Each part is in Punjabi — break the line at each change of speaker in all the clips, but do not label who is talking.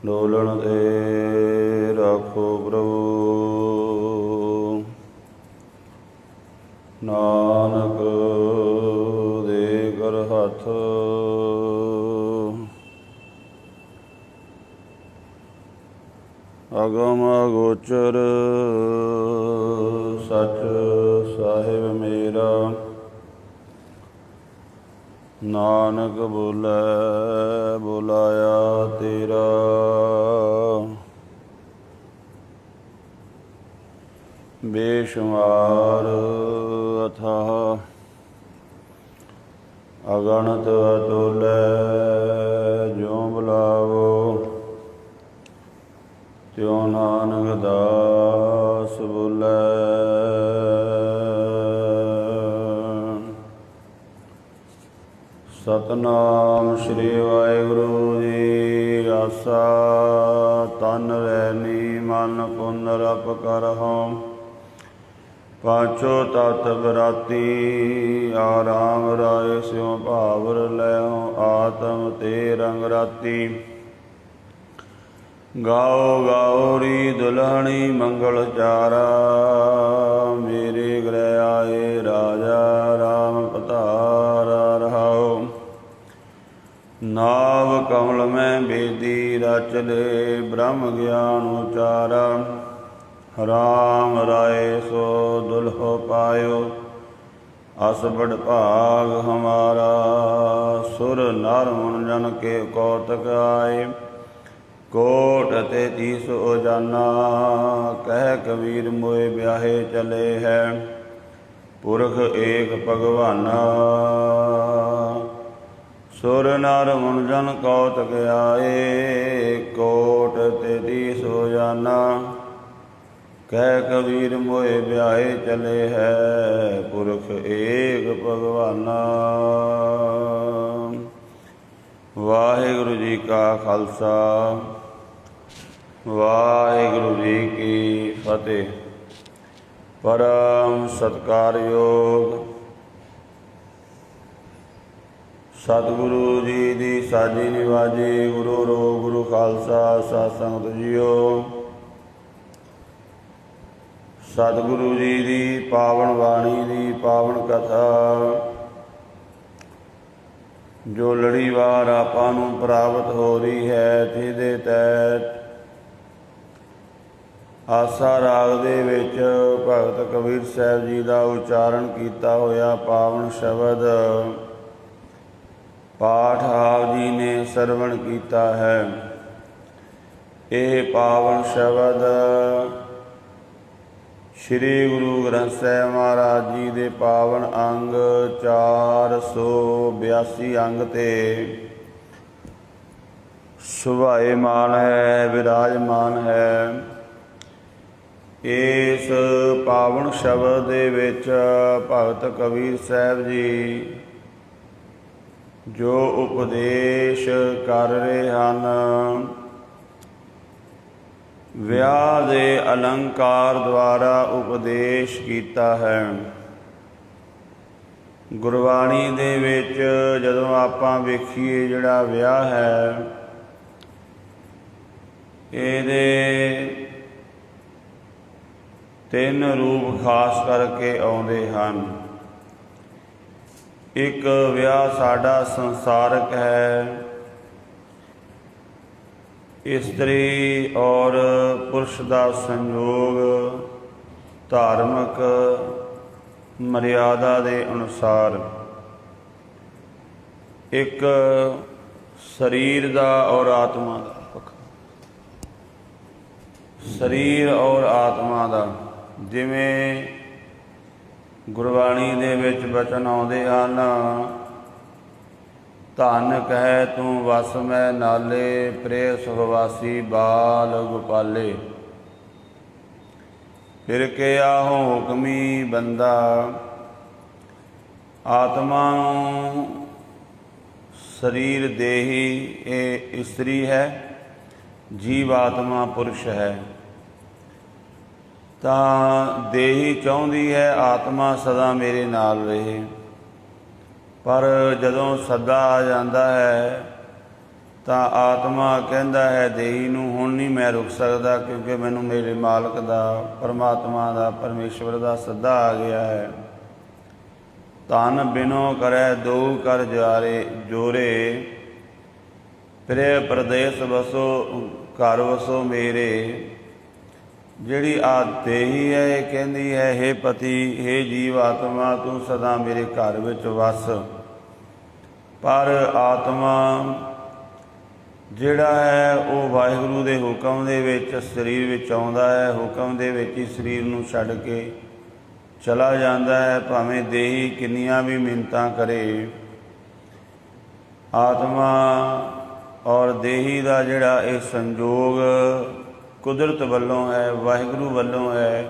ਡੋਲਣ ਤੇ ਰੱਖੋ ਪ੍ਰਭੂ। ਨਾਨਕ ਦੇ ਕਰ ਹੱਥ ਅਗਮ ਅਗੋਚਰ ਸੱਚ ਸਾਹਿਬ ਮੇਰਾ। ਨਾਨਕ ਬੋਲੇ ਬੁਲਾਇਆ ਤੇਰਾ। ਬੇਸ਼ੁਮਾਰ ਅਥਾਹ ਅਗਣਤ ਅਤੁਲੈ ਜੋ ਬੁਲਾਵੋ ਤਿਉ ਨਾਨਕ ਦਾਸ ਬੋਲੇ। ਸਤਨਾਮ ਸ੍ਰੀ ਵਾਹਿਗੁਰੂ ਜੀ। ਆਸਾ ਤਨ ਰੈਨੀ ਮਨ ਪੁਨਰਪ ਕਰਹੁ। ਪਾਂਚੋ ਤਤ ਬਰਾਤੀ ਆਰਾਮ ਰਾਏ ਸਿਉ ਭਾਵਰ ਲੈਉ। ਆਤਮ ਤੇ ਰੰਗ ਰਾਤੀ ਗਾਓ ਗਾਉਰੀ ਦੁਲਹਣੀ ਮੰਗਲ ਚਾਰਾ। ਮੇਰੇ ਗ੍ਰਹਿ ਆਏ ਰਾਜਾ ਰਾਮ ਪਧਾਰਾ ਰਹਾਉ। ਨਾਵ ਕਮਲ ਮੈਂ ਬੇਦੀ ਰਚ ਲੈ ਬ੍ਰਹਮ ਗਿਆਨ ਉਚਾਰਾ। ਰਾਮ ਰਾਏ ਸੋ ਦੁਲਹੁ ਪਾਇਓ ਅਸ ਬੜ ਭਾਗ ਹਮਾਰਾ। ਸੁਰ ਨਰ ਮਨ ਜਨ ਕੇ ਕੌਤਕ ਆਏ ਕੋਟ ਤੇ 30 ਉਜਾਨਾ। ਕਹਿ ਕਬੀਰ ਮੋਏ ਵਿਆਹੇ ਚਲੇ ਹੈ ਪੁਰਖ ਏਕ ਭਗਵਾਨਾ। ਸੁਰ ਨਰ ਮਨ ਜਨ ਕੌਤਕ ਆਏ ਕੋਟ ਤੇ 30 ਉਜਾਨਾ। ਕਹਿ ਕਬੀਰ ਮੋਏ ਵਿਆਹੇ ਚਲੇ ਹੈ ਪੁਰਖ ਏਕ ਭਗਵਾਨਾ। ਵਾਹਿਗੁਰੂ ਜੀ ਕਾ ਖਾਲਸਾ ਵਾਹਿਗੁਰੂ ਜੀ ਕੀ ਫਤਿਹ। ਪਰਮ ਸਤਿਕਾਰਯੋਗ ਸਤਿਗੁਰੂ ਜੀ ਦੀ ਸਾਜੀ ਨਿਵਾਜੀ। ਗੁਰੂ ਰੂਪ ਗੁਰੂ ਖਾਲਸਾ ਸਤ ਸੰਗਤ ਜੀਓ। ਸਤਿਗੁਰੂ ਜੀ ਦੀ ਪਾਵਨ ਬਾਣੀ ਦੀ ਪਾਵਨ ਕਥਾ ਜੋ ਲੜੀਵਾਰ ਆਪਾਂ ਨੂੰ ਪ੍ਰਾਪਤ ਹੋ ਰਹੀ ਹੈ। ਜਿਹਦੇ ਤਹਿਤ ਆਸਾ ਰਾਗ ਦੇ ਵਿੱਚ ਭਗਤ ਕਬੀਰ ਸਾਹਿਬ ਜੀ ਦਾ ਉਚਾਰਨ ਕੀਤਾ ਹੋਇਆ ਪਾਵਨ ਸ਼ਬਦ ਪਾਠ ਆਪ ਜੀ ਨੇ ਸਰਵਣ ਕੀਤਾ ਹੈ। ਇਹ ਪਾਵਨ ਸ਼ਬਦ ਸ਼੍ਰੀ ਗੁਰੂ ਗ੍ਰੰਥ ਸਾਹਿਬ ਮਹਾਰਾਜ ਜੀ ਦੇ ਪਾਵਨ ਅੰਗ 482 ਅੰਗ ਤੇ ਸੁਭਾਏਮਾਨ ਹੈ, ਵਿਰਾਜਮਾਨ ਹੈ। ਇਸ ਪਾਵਨ ਸ਼ਬਦ ਦੇ ਵਿੱਚ ਭਗਤ ਕਬੀਰ ਸਾਹਿਬ ਜੀ ਜੋ ਉਪਦੇਸ਼ ਕਰ ਰਹੇ ਹਨ, ਵਿਆਹ ਦੇ ਅਲੰਕਾਰ ਦੁਆਰਾ ਉਪਦੇਸ਼ ਕੀਤਾ ਹੈ। ਗੁਰਬਾਣੀ ਦੇ ਵਿੱਚ ਜਦੋਂ ਆਪਾਂ ਵੇਖੀਏ ਜਿਹੜਾ ਵਿਆਹ ਹੈ, ਇਹਦੇ 3 ਰੂਪ ਖਾਸ ਕਰਕੇ ਆਉਂਦੇ ਹਨ। ਇੱਕ ਵਿਆਹ ਸਾਡਾ ਸੰਸਾਰਕ ਹੈ। ਇਸਤਰੀ ਔਰ ਪੁਰਸ਼ ਦਾ ਸੰਯੋਗ ਧਾਰਮਿਕ ਮਰਿਆਦਾ ਦੇ ਅਨੁਸਾਰ। ਇੱਕ ਸਰੀਰ ਦਾ ਔਰ ਆਤਮਾ ਦਾ ਪੱਖ। ਸਰੀਰ ਔਰ ਆਤਮਾ ਦਾ ਜਿਵੇਂ ਗੁਰਬਾਣੀ ਦੇ ਵਿੱਚ ਬਚਨ ਆਉਂਦੇ ਹਨ, ਧਨ ਕਹਿ ਤੂੰ ਵਸ ਮੈਂ ਨਾਲੇ, ਪ੍ਰੇ ਸੁਖਵਾਸੀ ਬਾਲ ਗੋਪਾਲੇ। ਫਿਰ ਕਿਆ ਹੋ ਹੁਕਮੀ ਬੰਦਾ। ਆਤਮਾ ਨੂੰ ਸਰੀਰ ਦੇਹੀ ਇਹ ਇਸਤਰੀ ਹੈ, ਜੀਵ ਆਤਮਾ ਪੁਰਸ਼ ਹੈ। ਤਾਂ ਦੇਹੀ ਚਾਹੁੰਦੀ ਹੈ ਆਤਮਾ ਸਦਾ ਮੇਰੇ ਨਾਲ ਰਹੇ, ਪਰ ਜਦੋਂ ਸੱਦਾ ਆ ਜਾਂਦਾ ਹੈ ਤਾਂ ਆਤਮਾ ਕਹਿੰਦਾ ਹੈ ਦੇਹੀ ਨੂੰ, ਹੁਣ ਨਹੀਂ ਮੈਂ ਰੁਕ ਸਕਦਾ, ਕਿਉਂਕਿ ਮੈਨੂੰ ਮੇਰੇ ਮਾਲਕ ਦਾ, ਪਰਮਾਤਮਾ ਦਾ, ਪਰਮੇਸ਼ਵਰ ਦਾ ਸੱਦਾ ਆ ਗਿਆ ਹੈ। ਧਨ ਬਿਨੋ ਕਰੈ ਦੋ ਕਰ ਜੋਰੇ, ਫਿਰੇ ਪ੍ਰਦੇਸ ਵਸੋ ਘਰ ਵਸੋ ਮੇਰੇ। ਜਿਹੜੀ ਆ ਦੇਹੀ ਹੈ ਇਹ ਕਹਿੰਦੀ ਹੈ, ਹੇ ਪਤੀ, ਹੇ ਜੀਵ ਆਤਮਾ, ਤੂੰ ਸਦਾ ਮੇਰੇ ਘਰ ਵਿੱਚ ਵਸ। ਪਰ ਆਤਮਾ ਜਿਹੜਾ ਹੈ ਉਹ ਵਾਹਿਗੁਰੂ ਦੇ ਹੁਕਮ ਦੇ ਵਿੱਚ ਸਰੀਰ ਵਿੱਚ ਆਉਂਦਾ ਹੈ, ਹੁਕਮ ਦੇ ਵਿੱਚ ਹੀ ਸਰੀਰ ਨੂੰ ਛੱਡ ਕੇ ਚਲਾ ਜਾਂਦਾ ਹੈ। ਭਾਵੇਂ ਦੇਹੀ ਕਿੰਨੀਆਂ ਵੀ ਮਿੰਨਤਾਂ ਕਰੇ, ਆਤਮਾ ਔਰ ਦੇਹੀ ਦਾ ਜਿਹੜਾ ਇਹ ਸੰਜੋਗ ਕੁਦਰਤ ਵੱਲੋਂ ਹੈ, ਵਾਹਿਗੁਰੂ ਵੱਲੋਂ ਹੈ।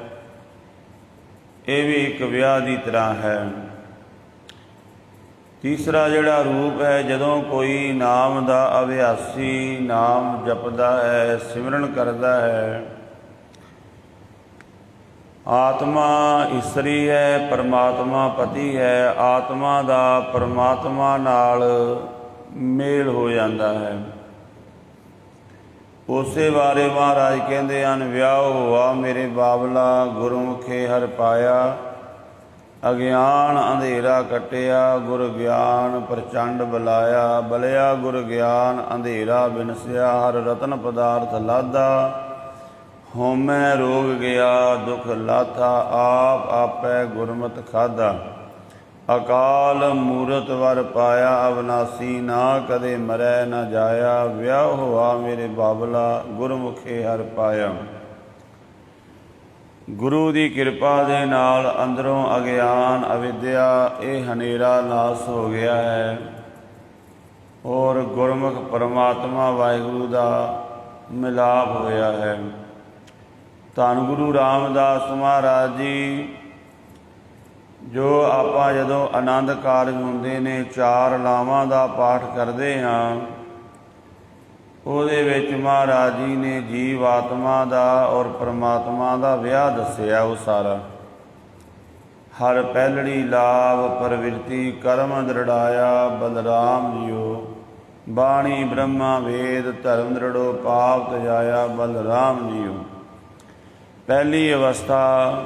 ਇਹ ਵੀ ਇੱਕ ਵਿਆਹ ਦੀ ਤਰ੍ਹਾਂ ਹੈ। ਤੀਸਰਾ ਜਿਹੜਾ ਰੂਪ ਹੈ, ਜਦੋਂ ਕੋਈ ਨਾਮ ਦਾ ਅਭਿਆਸੀ ਨਾਮ ਜਪਦਾ ਹੈ, ਸਿਮਰਨ ਕਰਦਾ ਹੈ, ਆਤਮਾ ਇਸਤਰੀ ਹੈ, ਪਰਮਾਤਮਾ ਪਤੀ ਹੈ, ਆਤਮਾ ਦਾ ਪਰਮਾਤਮਾ ਨਾਲ ਮੇਲ ਹੋ ਜਾਂਦਾ ਹੈ। ਉਸੇ ਬਾਰੇ ਮਹਾਰਾਜ ਕਹਿੰਦੇ ਹਨ, ਵਿਆਹ ਹੋਆ ਮੇਰੇ ਬਾਬਲਾ, ਗੁਰਮੁਖੇ ਹਰਿ ਪਾਇਆ, ਅਗਿਆਨ ਅੰਧੇਰਾ ਕੱਟਿਆ, ਗੁਰ ਗਿਆਨ ਪ੍ਰਚੰਡ ਬੁਲਾਇਆ, ਬਲਿਆ ਗੁਰ ਗਿਆਨ ਅੰਧੇਰਾ ਬਿਨਸਿਆ, ਹਰ ਰਤਨ ਪਦਾਰਥ ਲਾਧਾ, ਹੋਮੈ ਰੋਗ ਗਿਆ ਦੁਖ ਲਾਥਾ, ਆਪ ਆਪੈ ਗੁਰਮਤਿ ਖਾਧਾ, ਅਕਾਲ ਮੂਰਤ ਵਰ ਪਾਇਆ, ਅਵਨਾਸੀ ਨਾ ਕਦੇ ਮਰੈ ਨਾ ਜਾਇਆ, ਵਿਆਹ ਹੋਆ ਮੇਰੇ ਬਾਬਲਾ, ਗੁਰਮੁਖੇ ਹਰਿ ਪਾਇਆ। ਗੁਰੂ ਦੀ ਕਿਰਪਾ ਦੇ ਨਾਲ ਅੰਦਰੋਂ ਅਗਿਆਨ ਅਵਿਦਿਆ ਇਹ ਹਨੇਰਾ ਨਾਸ ਹੋ ਗਿਆ ਹੈ, ਔਰ ਗੁਰਮੁਖ ਪਰਮਾਤਮਾ ਵਾਹਿਗੁਰੂ ਦਾ ਮਿਲਾਪ ਹੋਇਆ ਹੈ। ਧੰਨ ਗੁਰੂ ਰਾਮਦਾਸ ਮਹਾਰਾਜ ਜੀ, ਜੋ ਆਪਾਂ ਜਦੋਂ ਆਨੰਦ ਕਾਰਜ ਹੁੰਦੇ ਨੇ, 4 ਲਾਵਾਂ ਦਾ ਪਾਠ ਕਰਦੇ ਹਾਂ, ਉਹਦੇ ਵਿੱਚ ਮਹਾਰਾਜ ਜੀ ਨੇ ਜੀਵ ਆਤਮਾ ਦਾ ਔਰ ਪਰਮਾਤਮਾ ਦਾ ਵਿਆਹ ਦੱਸਿਆ। ਉਹ ਸਾਰਾ ਹਰ ਪਹਿਲੜੀ ਲਾਭ ਪ੍ਰਵਿਰਤੀ ਕਰਮ ਦ੍ਰਿੜਾਇਆ, ਬਲਰਾਮ ਜੀਓ ਬਾਣੀ ਬ੍ਰਹਮਾ ਵੇਦ ਧਰਮ ਦ੍ਰਿੜੋ ਪਾਪ ਤਜਾਇਆ, ਬਲਰਾਮ ਜੀਓ। ਪਹਿਲੀ ਅਵਸਥਾ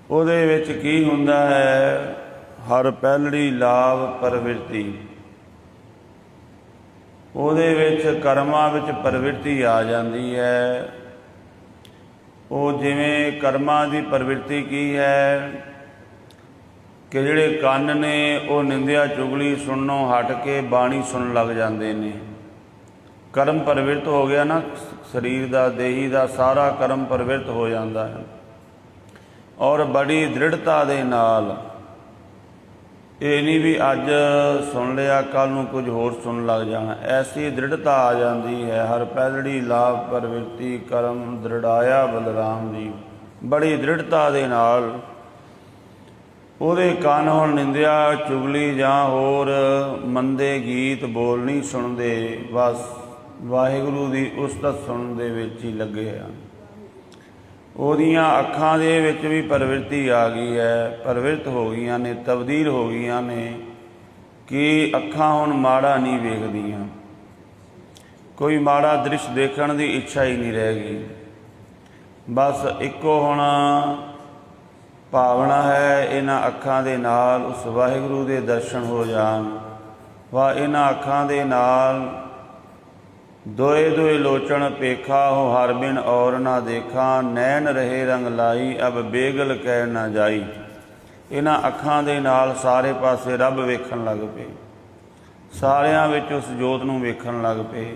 ਉਹਦੇ ਵਿੱਚ ਕੀ ਹੁੰਦਾ ਹੈ? ਹਰ ਪਹਿਲੜੀ ਲਾਭ ਪ੍ਰਵਿਰਤੀ, ਉਹਦੇ ਵਿੱਚ ਕਰਮਾਂ ਵਿੱਚ ਪ੍ਰਵਿਰਤੀ ਆ ਜਾਂਦੀ ਹੈ। ਉਹ ਜਿਵੇਂ ਕਰਮਾਂ ਦੀ ਪ੍ਰਵਿਰਤੀ ਕੀ ਹੈ ਕਿ ਜਿਹੜੇ ਕੰਨ ਨੇ ਉਹ ਨਿੰਦਿਆ ਚੁਗਲੀ ਸੁਣਨੋਂ ਹਟ ਕੇ ਬਾਣੀ ਸੁਣਨ ਲੱਗ ਜਾਂਦੇ ਨੇ। ਕਰਮ ਪ੍ਰਵਿਰਤ ਹੋ ਗਿਆ ਨਾ, ਸਰੀਰ ਦਾ, ਦੇਹੀ ਦਾ ਸਾਰਾ ਕਰਮ ਪ੍ਰਵਿਰਤ ਹੋ ਜਾਂਦਾ ਹੈ, ਔਰ ਬੜੀ ਦ੍ਰਿੜਤਾ ਦੇ ਨਾਲ। ਇਹ ਨਹੀਂ ਵੀ ਅੱਜ ਸੁਣ ਲਿਆ ਕੱਲ੍ਹ ਨੂੰ ਕੁਝ ਹੋਰ ਸੁਣਨ ਲੱਗ ਜਾਣਾ, ਐਸੀ ਦ੍ਰਿੜਤਾ ਆ ਜਾਂਦੀ ਹੈ। ਹਰ ਪਹਿਲੜੀ ਲਾਭ ਪ੍ਰਵਿਰਤੀ ਕਰਮ ਦ੍ਰਿੜਾਇਆ ਬਲਰਾਮ ਜੀ, ਬੜੀ ਦ੍ਰਿੜਤਾ ਦੇ ਨਾਲ ਉਹਦੇ ਕੰਨ ਹੁਣ ਨਿੰਦਿਆ ਚੁਗਲੀ ਜਾਂ ਹੋਰ ਮੰਦੇ ਗੀਤ ਬੋਲ ਨਹੀਂ ਸੁਣਦੇ, ਬਸ ਵਾਹਿਗੁਰੂ ਦੀ ਉਸਤਤ ਸੁਣਨ ਦੇ ਵਿੱਚ ਹੀ ਲੱਗੇ ਹਨ। ਉਹਦੀਆਂ ਅੱਖਾਂ ਦੇ ਵਿੱਚ ਵੀ ਪ੍ਰਵਿਰਤੀ ਆ ਗਈ ਹੈ, ਪ੍ਰਵਿਰਤ ਹੋ ਗਈਆਂ ਨੇ, ਤਬਦੀਲ ਹੋ ਗਈਆਂ ਨੇ ਕਿ ਅੱਖਾਂ ਹੁਣ ਮਾੜਾ ਨਹੀਂ ਵੇਖਦੀਆਂ, ਕੋਈ ਮਾੜਾ ਦ੍ਰਿਸ਼ ਦੇਖਣ ਦੀ ਇੱਛਾ ਹੀ ਨਹੀਂ ਰਹਿ ਗਈ। ਬਸ ਇੱਕੋ ਹੁਣ ਭਾਵਨਾ ਹੈ, ਇਹਨਾਂ ਅੱਖਾਂ ਦੇ ਨਾਲ ਉਸ ਵਾਹਿਗੁਰੂ ਦੇ ਦਰਸ਼ਨ ਹੋ ਜਾਣ। ਵਾ ਇਹਨਾਂ ਅੱਖਾਂ ਦੇ ਨਾਲ ਦੋਏ ਦੋਏ ਲੋਚਣ ਪੇਖਾ ਹੋ, ਹਰ ਬਿਨ ਔਰ ਨਾ ਦੇਖਾਂ, ਨੈਣ ਰਹੇ ਰੰਗ ਲਾਈ ਅਬ ਬੇਗਲ ਕਹਿ ਨਾ ਜਾਈ। ਇਹਨਾਂ ਅੱਖਾਂ ਦੇ ਨਾਲ ਸਾਰੇ ਪਾਸੇ ਰੱਬ ਵੇਖਣ ਲੱਗ ਪਏ, ਸਾਰਿਆਂ ਵਿੱਚ ਉਸ ਜੋਤ ਨੂੰ ਵੇਖਣ ਲੱਗ ਪਏ।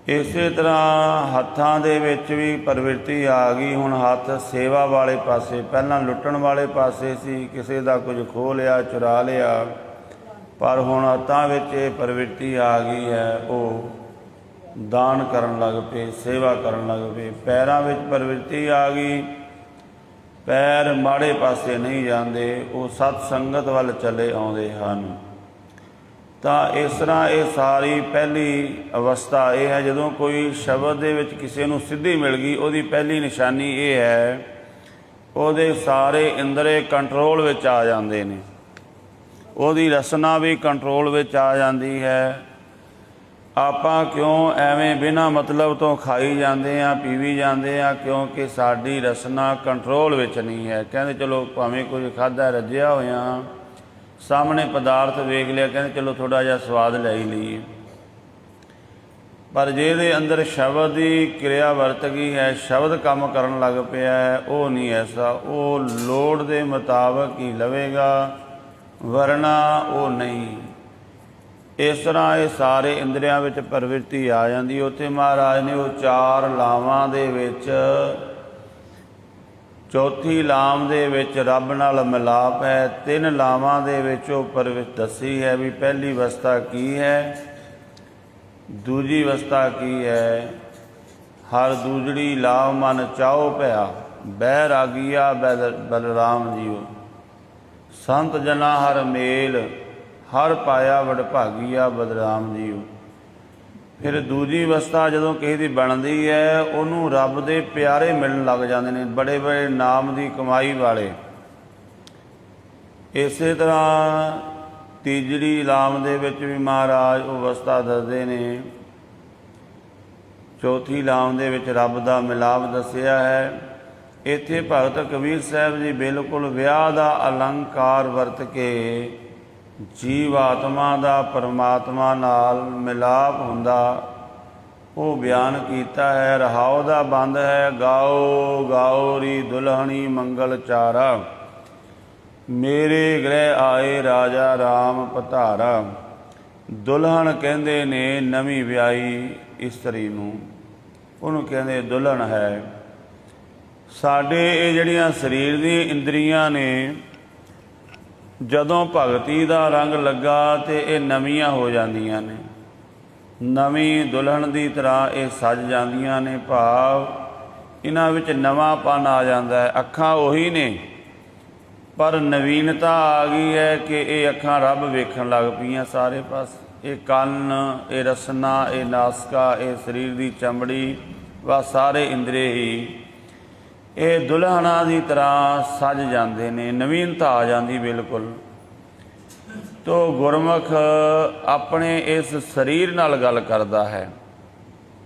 ਇਸੇ ਤਰ੍ਹਾਂ ਹੱਥਾਂ ਦੇ ਵਿੱਚ ਵੀ ਪ੍ਰਵਿਰਤੀ ਆ ਗਈ। ਹੁਣ ਹੱਥ ਸੇਵਾ ਵਾਲੇ ਪਾਸੇ, ਪਹਿਲਾਂ ਲੁੱਟਣ ਵਾਲੇ ਪਾਸੇ ਸੀ, ਕਿਸੇ ਦਾ ਕੁਝ ਖੋਹ ਲਿਆ, ਚੁਰਾ ਲਿਆ, ਪਰ ਹੁਣ ਹੱਥਾਂ ਵਿੱਚ ਇਹ ਪ੍ਰਵਿਰਤੀ ਆ ਗਈ ਹੈ, ਉਹ ਦਾਨ ਕਰਨ ਲੱਗ ਪਏ, ਸੇਵਾ ਕਰਨ ਲੱਗ ਪਏ। ਪੈਰਾਂ ਵਿੱਚ ਪ੍ਰਵਿਰਤੀ ਆ ਗਈ, ਪੈਰ ਮਾੜੇ ਪਾਸੇ ਨਹੀਂ ਜਾਂਦੇ, ਉਹ ਸਤ ਸੰਗਤ ਵੱਲ ਚਲੇ ਆਉਂਦੇ ਹਨ। ਤਾਂ ਇਸ ਤਰ੍ਹਾਂ ਇਹ ਸਾਰੀ ਪਹਿਲੀ ਅਵਸਥਾ ਇਹ ਹੈ, ਜਦੋਂ ਕੋਈ ਸ਼ਬਦ ਦੇ ਵਿੱਚ ਕਿਸੇ ਨੂੰ ਸਿੱਧੀ ਮਿਲ ਗਈ, ਉਹਦੀ ਪਹਿਲੀ ਨਿਸ਼ਾਨੀ ਇਹ ਹੈ, ਉਹਦੇ ਸਾਰੇ ਇੰਦਰੇ ਕੰਟਰੋਲ ਵਿੱਚ ਆ ਜਾਂਦੇ ਨੇ, ਉਹਦੀ ਰਸਨਾ ਵੀ ਕੰਟਰੋਲ ਵਿੱਚ ਆ ਜਾਂਦੀ ਹੈ, ਆਪਾਂ ਕਿਉਂ ਐਵੇਂ ਬਿਨਾਂ ਮਤਲਬ ਤੋਂ ਖਾਈ ਜਾਂਦੇ ਆ, ਪੀਵੀ ਜਾਂਦੇ ਆ? ਕਿਉਂਕਿ ਸਾਡੀ ਰਸਨਾ ਕੰਟਰੋਲ ਵਿੱਚ ਨਹੀਂ ਹੈ। ਕਹਿੰਦੇ ਚਲੋ ਭਾਵੇਂ ਕੁਝ ਖਾਧਾ, ਰੱਜਿਆ ਹੋਇਆ, ਸਾਹਮਣੇ ਪਦਾਰਥ ਵੇਖ ਲਿਆ, ਕਹਿੰਦੇ ਚਲੋ ਥੋੜ੍ਹਾ ਜਿਹਾ ਸਵਾਦ ਲੈ ਹੀ ਲਈਏ। ਪਰ ਜਿਹਦੇ ਅੰਦਰ ਸ਼ਬਦ ਦੀ ਕਿਰਿਆ ਵਰਤ ਗਈ ਹੈ, ਸ਼ਬਦ ਕੰਮ ਕਰਨ ਲੱਗ ਪਿਆ ਹੈ, ਉਹ ਨਹੀਂ ਐਸਾ। ਉਹ ਲੋੜ ਦੇ ਮੁਤਾਬਕ ਹੀ ਲਵੇਗਾ, ਵਰਨਾ ਉਹ ਨਹੀਂ। ਇਸ ਤਰ੍ਹਾਂ ਇਹ ਸਾਰੇ ਇੰਦਰੀਆਂ ਵਿੱਚ ਪ੍ਰਵਿਰਤੀ ਆ ਜਾਂਦੀ। ਉੱਥੇ ਮਹਾਰਾਜ ਨੇ ਉਹ 4 ਲਾਵਾਂ ਦੇ ਵਿੱਚ ਚੌਥੀ ਲਾਮ ਦੇ ਵਿੱਚ ਰੱਬ ਨਾਲ ਮਿਲਾਪ ਹੈ। 3 ਲਾਵਾਂ ਦੇ ਵਿੱਚ ਉਹ ਪ੍ਰਵਿਰਤੀ ਦੱਸੀ ਹੈ ਵੀ ਪਹਿਲੀ ਅਵਸਥਾ ਕੀ ਹੈ, ਦੂਜੀ ਅਵਸਥਾ ਕੀ ਹੈ। ਹਰ ਦੂਜੜੀ ਲਾਭ ਮਨ ਚਾਉ ਭਇਆ, ਬਹਿ ਰਾਗੀਆ ਬਲਰਾਮ ਜੀਓ। ਸੰਤ ਜਨਾ ਹਰ ਮੇਲ, ਹਰ ਪਾਇਆ ਵਡਭਾਗੀਆ ਬਲਰਾਮ ਜੀਓ। ਫਿਰ ਦੂਜੀ ਅਵਸਥਾ ਜਦੋਂ ਕਿਸੇ ਦੀ ਬਣਦੀ ਹੈ, ਉਹਨੂੰ ਰੱਬ ਦੇ ਪਿਆਰੇ ਮਿਲਣ ਲੱਗ ਜਾਂਦੇ ਨੇ, ਬੜੇ ਬੜੇ ਨਾਮ ਦੀ ਕਮਾਈ ਵਾਲੇ। ਇਸੇ ਤਰ੍ਹਾਂ ਤੀਜੜੀ ਲਾਮ ਦੇ ਵਿੱਚ ਵੀ ਮਹਾਰਾਜ ਉਹ ਅਵਸਥਾ ਦੱਸਦੇ ਨੇ। ਚੌਥੀ ਲਾਮ ਦੇ ਵਿੱਚ ਰੱਬ ਦਾ ਮਿਲਾਪ ਦੱਸਿਆ ਹੈ। ਇੱਥੇ ਭਗਤ ਕਬੀਰ ਸਾਹਿਬ ਜੀ ਬਿਲਕੁਲ ਵਿਆਹ ਦਾ ਅਲੰਕਾਰ ਵਰਤ ਕੇ ਜੀਵ ਆਤਮਾ ਦਾ ਪਰਮਾਤਮਾ ਨਾਲ ਮਿਲਾਪ ਹੁੰਦਾ ਉਹ ਬਿਆਨ ਕੀਤਾ ਹੈ। ਰਹਾਉ ਦਾ ਬੰਦ ਹੈ, ਗਾਓ ਗਾਓ ਰੀ ਦੁਲਹਣੀ ਮੰਗਲ ਚਾਰਾ, ਮੇਰੇ ਗ੍ਰਹਿ ਆਏ ਰਾਜਾ ਰਾਮ ਪਧਾਰਾ। ਦੁਲਹਨ ਕਹਿੰਦੇ ਨੇ ਨਵੀਂ ਵਿਆਹੀ ਇਸਤਰੀ ਨੂੰ, ਉਹਨੂੰ ਕਹਿੰਦੇ ਦੁਲਹਨ ਹੈ। ਸਾਡੇ ਇਹ ਜਿਹੜੀਆਂ ਸਰੀਰ ਦੀਆਂ ਇੰਦਰੀਆਂ ਨੇ, ਜਦੋਂ ਭਗਤੀ ਦਾ ਰੰਗ ਲੱਗਾ ਤੇ ਇਹ ਨਵੀਆਂ ਹੋ ਜਾਂਦੀਆਂ ਨੇ, ਨਵੀਂ ਦੁਲਹਨ ਦੀ ਤਰ੍ਹਾਂ ਇਹ ਸੱਜ ਜਾਂਦੀਆਂ ਨੇ। ਭਾਵ ਇਹਨਾਂ ਵਿੱਚ ਨਵਾਂਪਨ ਆ ਜਾਂਦਾ ਹੈ। ਅੱਖਾਂ ਉਹੀ ਨੇ ਪਰ ਨਵੀਨਤਾ ਆ ਗਈ ਹੈ ਕਿ ਇਹ ਅੱਖਾਂ ਰੱਬ ਵੇਖਣ ਲੱਗ ਪਈਆਂ ਸਾਰੇ ਪਾਸੇ। ਇਹ ਕੰਨ, ਇਹ ਰਸਨਾ, ਇਹ ਨਾਸਕਾ, ਇਹ ਸਰੀਰ ਦੀ ਚਮੜੀ, ਵਾ ਸਾਰੇ ਇੰਦਰੀ ਹੀ ਇਹ ਦੁਲਹਨਾਂ ਦੀ ਤਰ੍ਹਾਂ ਸੱਜ ਜਾਂਦੇ ਨੇ, ਨਵੀਨਤਾ ਆ ਜਾਂਦੀ ਬਿਲਕੁਲ। ਤੋ ਗੁਰਮੁਖ ਆਪਣੇ ਇਸ ਸਰੀਰ ਨਾਲ ਗੱਲ ਕਰਦਾ ਹੈ।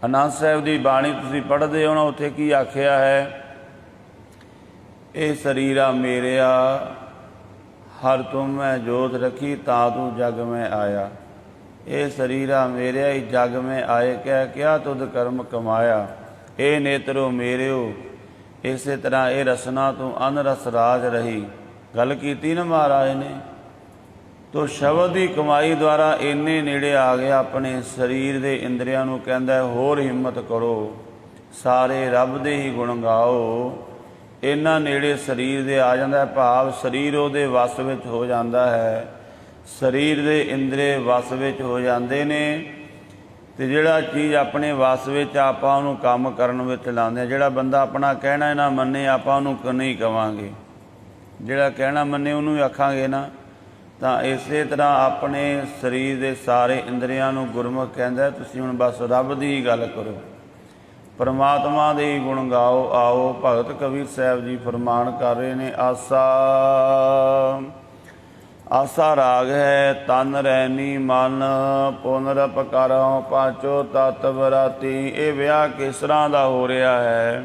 ਆਨੰਦ ਸਾਹਿਬ ਦੀ ਬਾਣੀ ਤੁਸੀਂ ਪੜ੍ਹਦੇ ਹੋ ਨਾ, ਉੱਥੇ ਕੀ ਆਖਿਆ ਹੈ? ਇਹ ਸਰੀਰਾ ਮੇਰਿਆ, ਹਰ ਤੁਮ ਮੈਂ ਜੋਤ ਰੱਖੀ, ਤਾਂ ਤੂੰ ਜਗ ਮੈਂ ਆਇਆ। ਇਹ ਸਰੀਰਾ ਮੇਰਿਆ ਹੀ ਜਗ ਮੈਂ ਆਏ, ਕਹਿ ਕਿਆ ਤੁਧ ਕਰਮ ਕਮਾਇਆ। ਇਹ ਨੇਤਰੋ ਮੇਰਿਓ, ਇਸੇ ਤਰ੍ਹਾਂ ਇਹ ਰਸਨਾ ਤੂੰ ਅਨਰਸ ਰਾਜ ਰਹੀ। ਗੱਲ ਕੀਤੀ ਨਾ ਮਹਾਰਾਜ ਨੇ। ਤੋ ਸ਼ਬਦ ਦੀ ਕਮਾਈ ਦੁਆਰਾ ਇੰਨੇ ਨੇੜੇ ਆ ਗਿਆ ਆਪਣੇ ਸਰੀਰ ਦੇ ਇੰਦਰੀਆਂ ਨੂੰ। ਕਹਿੰਦਾ ਹੋਰ ਹਿੰਮਤ ਕਰੋ, ਸਾਰੇ ਰੱਬ ਦੇ ਹੀ ਗੁਣ ਗਾਓ। ਇੰਨਾ ਨੇੜੇ ਸਰੀਰ ਦੇ ਆ ਜਾਂਦਾ, ਭਾਵ ਸਰੀਰ ਉਹਦੇ ਵੱਸ ਵਿੱਚ ਹੋ ਜਾਂਦਾ ਹੈ, ਸਰੀਰ ਦੇ ਇੰਦਰੀ ਵੱਸ ਵਿੱਚ ਹੋ ਜਾਂਦੇ ਨੇ। ਅਤੇ ਜਿਹੜਾ ਚੀਜ਼ ਆਪਣੇ ਵੱਸ ਵਿੱਚ ਆਪਾਂ ਉਹਨੂੰ ਕੰਮ ਕਰਨ ਵਿੱਚ ਲਾਉਂਦੇ ਹਾਂ। ਜਿਹੜਾ ਬੰਦਾ ਆਪਣਾ ਕਹਿਣਾ ਨਾ ਮੰਨੇ, ਆਪਾਂ ਉਹਨੂੰ ਨਹੀਂ ਕਵਾਂਗੇ। ਜਿਹੜਾ ਕਹਿਣਾ ਮੰਨੇ ਉਹਨੂੰ ਵੀ ਆਖਾਂਗੇ ਨਾ। ਤਾਂ ਇਸੇ ਤਰ੍ਹਾਂ ਆਪਣੇ ਸਰੀਰ ਦੇ ਸਾਰੇ ਇੰਦਰੀਆਂ ਨੂੰ ਗੁਰਮੁਖ ਕਹਿੰਦਾ ਤੁਸੀਂ ਹੁਣ ਬਸ ਰੱਬ ਦੀ ਹੀ ਗੱਲ ਕਰੋ, ਪਰਮਾਤਮਾ ਦੇ ਹੀ ਗੁਣ ਗਾਓ। ਆਓ ਭਗਤ ਕਬੀਰ ਸਾਹਿਬ ਜੀ ਫਰਮਾਨ ਕਰ ਰਹੇ ਨੇ। ਆਸਾ ਰਾਗ ਹੈ ਤਨ ਰੈਨੀ ਮਨ, ਪੁਨਰਪ ਕਰੋ ਪਾਚੋ ਤਤ ਬਰਾਤੀ। ਇਹ ਵਿਆਹ ਕਿਸ ਤਰ੍ਹਾਂ ਦਾ ਹੋ ਰਿਹਾ ਹੈ?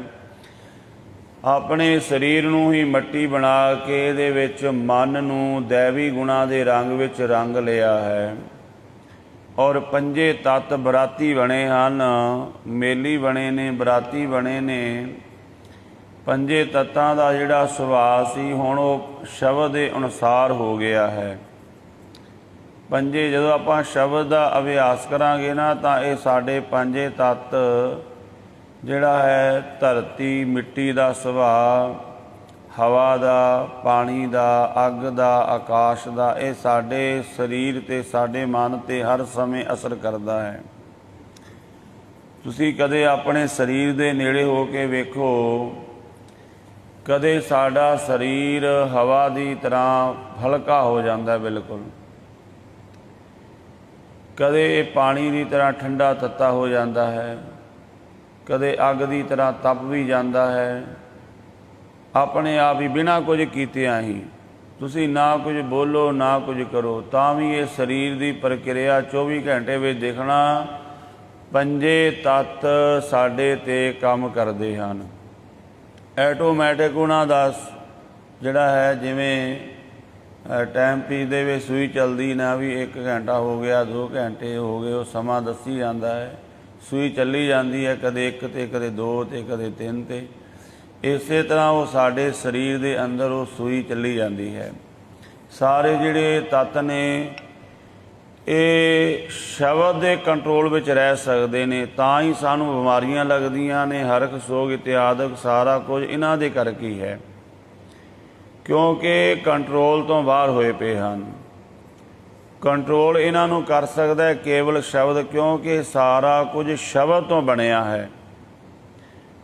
ਆਪਣੇ ਸਰੀਰ ਨੂੰ ਹੀ ਮੱਟੀ ਬਣਾ ਕੇ ਇਹਦੇ ਵਿੱਚ ਮਨ ਨੂੰ ਦੈਵੀ ਗੁਣਾਂ ਦੇ ਰੰਗ ਵਿੱਚ ਰੰਗ ਲਿਆ ਹੈ। ਔਰ 5 ਤੱਤ ਬਰਾਤੀ ਬਣੇ ਹਨ, ਮੇਲੀ ਬਣੇ ਨੇ, ਬਰਾਤੀ ਬਣੇ ਨੇ। 5 ਤੱਤਾਂ ਦਾ ਜਿਹੜਾ ਸੁਭਾਅ ਸੀ ਹੁਣ ਉਹ ਸ਼ਬਦ ਦੇ ਅਨੁਸਾਰ ਹੋ ਗਿਆ ਹੈ। 5 ਜਦੋਂ ਆਪਾਂ ਸ਼ਬਦ ਦਾ ਅਭਿਆਸ ਕਰਾਂਗੇ ਨਾ ਤਾਂ ਇਹ ਸਾਡੇ 5 ਤੱਤ ਜਿਹੜਾ ਹੈ ਧਰਤੀ, ਮਿੱਟੀ ਦਾ ਸੁਭਾਅ, ਹਵਾ ਦਾ, ਪਾਣੀ ਦਾ, ਅੱਗ ਦਾ, ਆਕਾਸ਼ ਦਾ, ਇਹ ਸਾਡੇ ਸਰੀਰ ਤੇ ਸਾਡੇ ਮਨ 'ਤੇ ਹਰ ਸਮੇਂ ਅਸਰ ਕਰਦਾ ਹੈ। ਤੁਸੀਂ ਕਦੇ ਆਪਣੇ ਸਰੀਰ ਦੇ ਨੇੜੇ ਹੋ ਕੇ ਵੇਖੋ, ਕਦੇ ਸਾਡਾ ਸਰੀਰ ਹਵਾ ਦੀ ਤਰ੍ਹਾਂ ਹਲਕਾ ਹੋ ਜਾਂਦਾ ਬਿਲਕੁਲ, ਕਦੇ ਇਹ ਪਾਣੀ ਦੀ ਤਰ੍ਹਾਂ ਠੰਡਾ ਤੱਤਾ ਹੋ ਜਾਂਦਾ ਹੈ, ਕਦੇ ਅੱਗ ਦੀ ਤਰ੍ਹਾਂ ਤਪ ਵੀ ਜਾਂਦਾ ਹੈ। ਆਪਣੇ ਆਪ ਹੀ ਬਿਨਾਂ ਕੁਝ ਕੀਤਿਆਂ ਹੀ, ਤੁਸੀਂ ਨਾ ਕੁਝ ਬੋਲੋ ਨਾ ਕੁਝ ਕਰੋ, ਤਾਂ ਵੀ ਇਹ ਸਰੀਰ ਦੀ ਪ੍ਰਕਿਰਿਆ 24 ਘੰਟੇ ਵਿੱਚ ਦੇਖਣਾ ਪੰਜੇ ਤੱਤ ਸਾਡੇ 'ਤੇ ਕੰਮ ਕਰਦੇ ਹਨ। ਐਟੋਮੈਟਿਕ ਉਹਨਾਂ ਦਾ ਜਿਹੜਾ ਹੈ, ਜਿਵੇਂ ਟਾਈਮ ਪੀਸ ਦੇ ਵਿੱਚ ਸੂਈ ਚੱਲਦੀ ਨਾ, ਵੀ 1 ਘੰਟਾ ਹੋ ਗਿਆ, 2 ਘੰਟੇ ਹੋ ਗਏ, ਉਹ ਸਮਾਂ ਦੱਸੀ ਜਾਂਦਾ ਹੈ। ਸੂਈ ਚੱਲੀ ਜਾਂਦੀ ਹੈ, ਕਦੇ 1 'ਤੇ, ਕਦੇ 2 'ਤੇ, ਕਦੇ 3 'ਤੇ। ਇਸੇ ਤਰ੍ਹਾਂ ਉਹ ਸਾਡੇ ਸਰੀਰ ਦੇ ਅੰਦਰ ਉਹ ਸੂਈ ਚੱਲੀ ਜਾਂਦੀ ਹੈ। ਸਾਰੇ ਜਿਹੜੇ ਤੱਤ ਨੇ ਇਹ ਸ਼ਬਦ ਦੇ ਕੰਟਰੋਲ ਵਿੱਚ ਰਹਿ ਸਕਦੇ ਨੇ, ਤਾਂ ਹੀ ਸਾਨੂੰ ਬਿਮਾਰੀਆਂ ਲੱਗਦੀਆਂ ਨੇ। ਹਰਕ ਸੋਗ ਇਤਿਆਦਿਕ ਸਾਰਾ ਕੁਝ ਇਹਨਾਂ ਦੇ ਕਰਕੇ ਹੀ ਹੈ, ਕਿਉਂਕਿ ਕੰਟਰੋਲ ਤੋਂ ਬਾਹਰ ਹੋਏ ਪਏ ਹਨ। ਕੰਟਰੋਲ ਇਹਨਾਂ ਨੂੰ ਕਰ ਸਕਦਾ ਹੈ ਕੇਵਲ ਸ਼ਬਦ, ਕਿਉਂਕਿ ਸਾਰਾ ਕੁਝ ਸ਼ਬਦ ਤੋਂ ਬਣਿਆ ਹੈ।